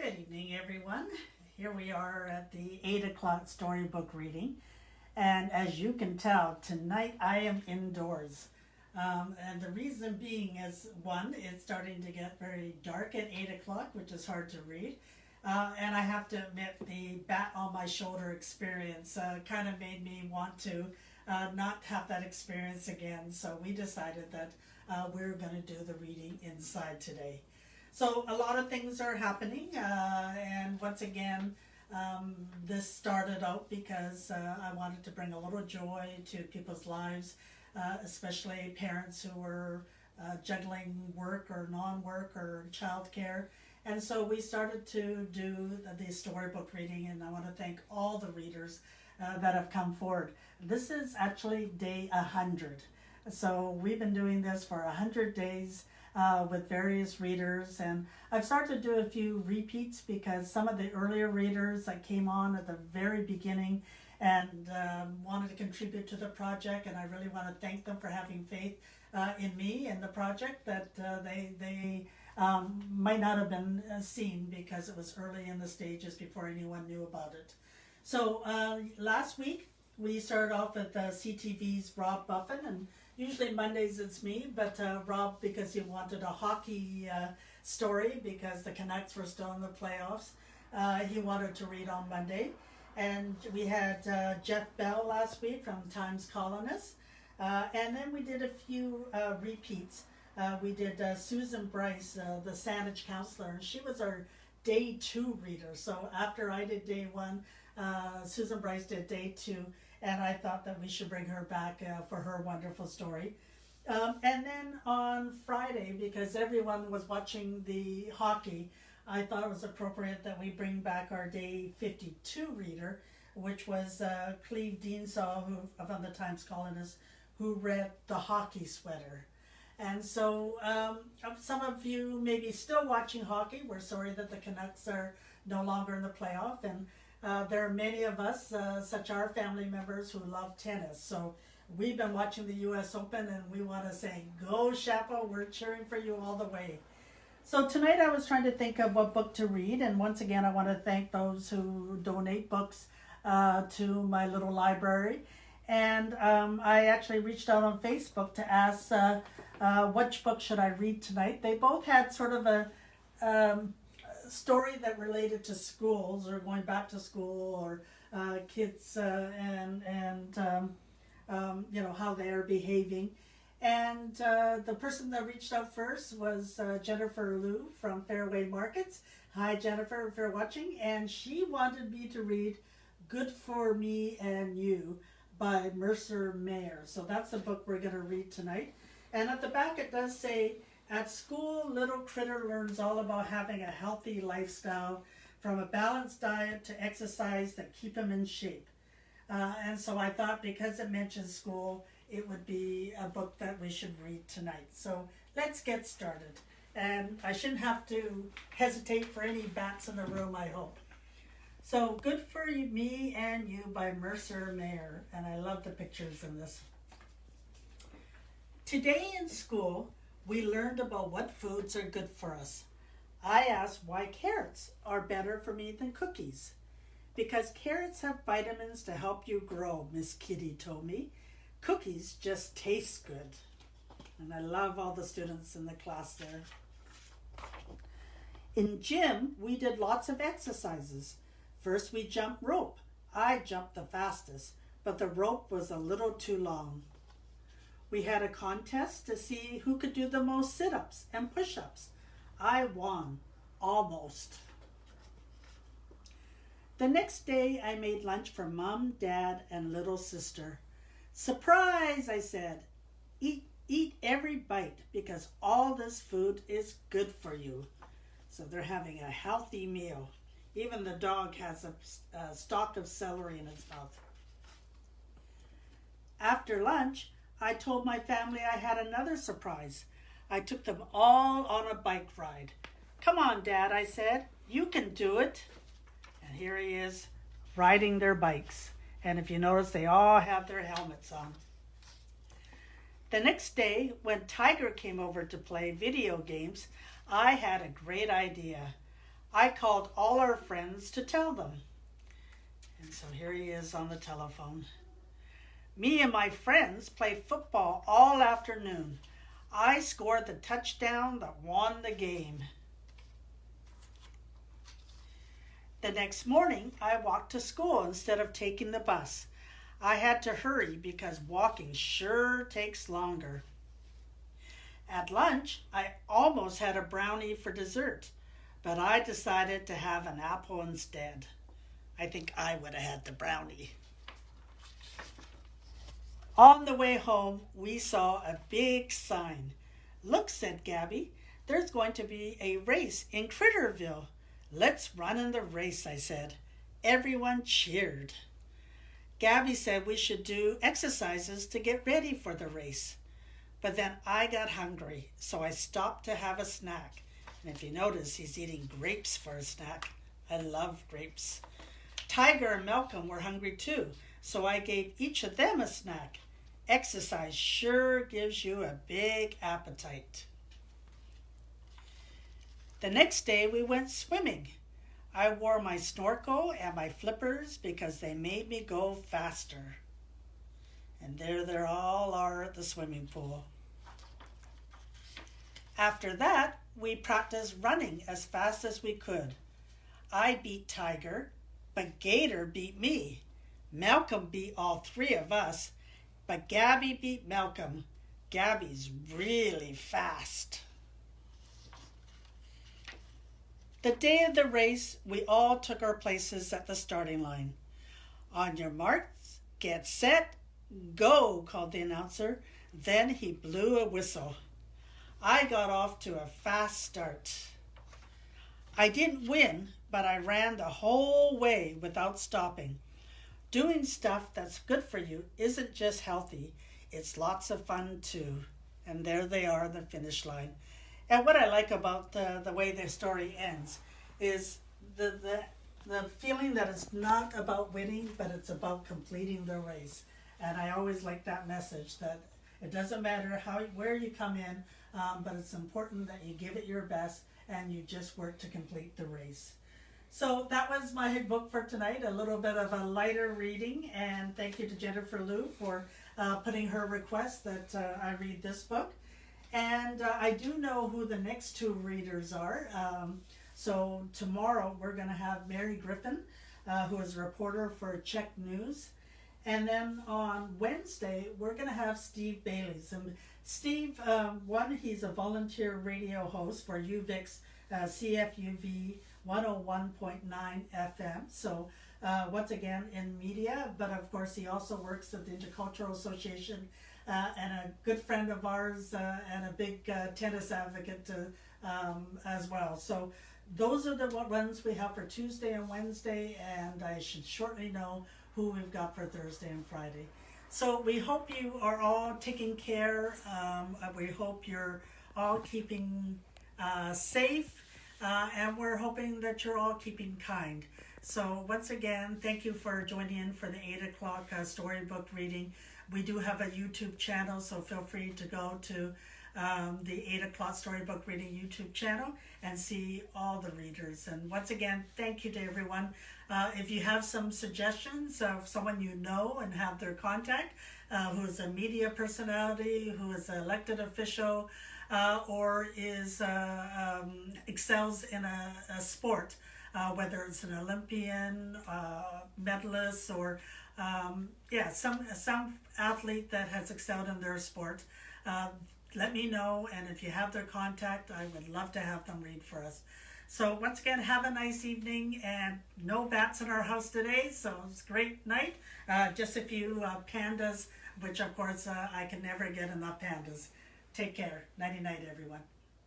Good evening, everyone. Here we are at the 8 o'clock storybook reading. And as you can tell, tonight I am indoors. And the reason being is, one, it's starting to get very dark at 8 o'clock, which is hard to read. And I have to admit, the bat on my shoulder experience kind of made me want to not have that experience again. So we decided that we were going to do the reading inside today. So a lot of things are happening, and once again, this started out because I wanted to bring a little joy to people's lives, especially parents who were juggling work or non-work or childcare. And so we started to do the storybook reading, and I want to thank all the readers that have come forward. This is actually day 100. So we've been doing this for 100 days. With various readers, and I've started to do a few repeats because some of the earlier readers that came on at the very beginning and wanted to contribute to the project, and I really want to thank them for having faith in me and the project that they might not have been seen because it was early in the stages before anyone knew about it. So last week we started off with CTV's Rob Buffin, and usually Mondays it's me, but Rob, because he wanted a hockey story because the Canucks were still in the playoffs, he wanted to read on Monday. And we had Jeff Bell last week from Times Colonist. And then we did a few repeats. We did Susan Bryce, the Sandwich Councillor, and she was our day 2 reader. So after I did day 1, Susan Bryce did day 2. And I thought that we should bring her back for her wonderful story. And then on Friday, because everyone was watching the hockey, I thought it was appropriate that we bring back our day 52 reader, which was Cleve Deansaw from the Times Colonist, who read The Hockey Sweater. And so some of you may be still watching hockey. We're sorry that the Canucks are no longer in the playoff, and there are many of us, such our family members, who love tennis. So we've been watching the U.S. Open, and we want to say, go Shapo, we're cheering for you all the way. So tonight I was trying to think of what book to read, and once again I want to thank those who donate books to my little library. And I actually reached out on Facebook to ask which book should I read tonight. They both had sort of a story that related to schools or going back to school or kids and you know, how they are behaving. And the person that reached out first was Jennifer Liu from Fairway Markets. Hi Jennifer, if you're watching. And she wanted me to read Good for Me and You by Mercer Mayer. So that's the book we're going to read tonight. And at the back it does say, at school, little critter learns all about having a healthy lifestyle, from a balanced diet to exercise that keep him in shape. And so I thought because it mentions school, it would be a book that we should read tonight. So let's get started. And I shouldn't have to hesitate for any bats in the room, I hope. So Good for Me and You by Mercer Mayer. And I love the pictures in this. Today in school, we learned about what foods are good for us. I asked why carrots are better for me than cookies. Because carrots have vitamins to help you grow, Miss Kitty told me. Cookies just taste good. And I love all the students in the class there. In gym, we did lots of exercises. First, we jumped rope. I jumped the fastest, but the rope was a little too long. We had a contest to see who could do the most sit-ups and push-ups. I won, almost. The next day, I made lunch for Mom, Dad, and little sister. Surprise, I said. Eat every bite because all this food is good for you. So they're having a healthy meal. Even the dog has a stalk of celery in its mouth. After lunch, I told my family I had another surprise. I took them all on a bike ride. Come on, Dad, I said. You can do it. And here he is, riding their bikes. And if you notice, they all have their helmets on. The next day, when Tiger came over to play video games, I had a great idea. I called all our friends to tell them. And so here he is on the telephone. Me and my friends played football all afternoon. I scored the touchdown that won the game. The next morning, I walked to school instead of taking the bus. I had to hurry because walking sure takes longer. At lunch, I almost had a brownie for dessert, but I decided to have an apple instead. I think I would have had the brownie. On the way home, we saw a big sign. Look, said Gabby, there's going to be a race in Critterville. Let's run in the race, I said. Everyone cheered. Gabby said we should do exercises to get ready for the race. But then I got hungry, so I stopped to have a snack. And if you notice, he's eating grapes for a snack. I love grapes. Tiger and Malcolm were hungry too, so I gave each of them a snack. Exercise sure gives you a big appetite. The next day we went swimming. I wore my snorkel and my flippers because they made me go faster. And there they all are at the swimming pool. After that, we practiced running as fast as we could. I beat Tiger, but Gator beat me. Malcolm beat all three of us, but Gabby beat Malcolm. Gabby's really fast. The day of the race, we all took our places at the starting line. On your marks, get set, go, called the announcer. Then he blew a whistle. I got off to a fast start. I didn't win, but I ran the whole way without stopping. Doing stuff that's good for you isn't just healthy, it's lots of fun too. And there they are, the finish line. And what I like about the way the story ends is the feeling that it's not about winning, but it's about completing the race. And I always like that message, that it doesn't matter where you come in, but it's important that you give it your best and you just work to complete the race. So that was my book for tonight, a little bit of a lighter reading, and thank you to Jennifer Lou for putting her request that I read this book. And I do know who the next two readers are. So tomorrow we're going to have Mary Griffin, who is a reporter for Czech News. And then on Wednesday, we're going to have Steve Bailey's. And Steve, he's a volunteer radio host for UVic's CFUV 101.9 FM. So once again, in media, but of course he also works at the Intercultural Association, and a good friend of ours, and a big tennis advocate as well. So those are the ones we have for Tuesday and Wednesday, and I should shortly know who we've got for Thursday and Friday. So we hope you are all taking care. We hope you're all keeping safe, and we're hoping that you're all keeping kind. So once again, thank you for joining in for the 8 o'clock storybook reading. We do have a YouTube channel, so feel free to go to the 8 o'clock storybook reading YouTube channel and see all the readers. And once again, thank you to everyone. If you have some suggestions of someone you know and have their contact, who is a media personality, who is an elected official, or excels in a sport, whether it's an Olympian, medalist, or some athlete that has excelled in their sport, let me know, and if you have their contact, I would love to have them read for us. So once again, have a nice evening, and no bats in our house today, so it's a great night. Just a few pandas, which of course I can never get enough pandas. Take care. Nighty night, everyone.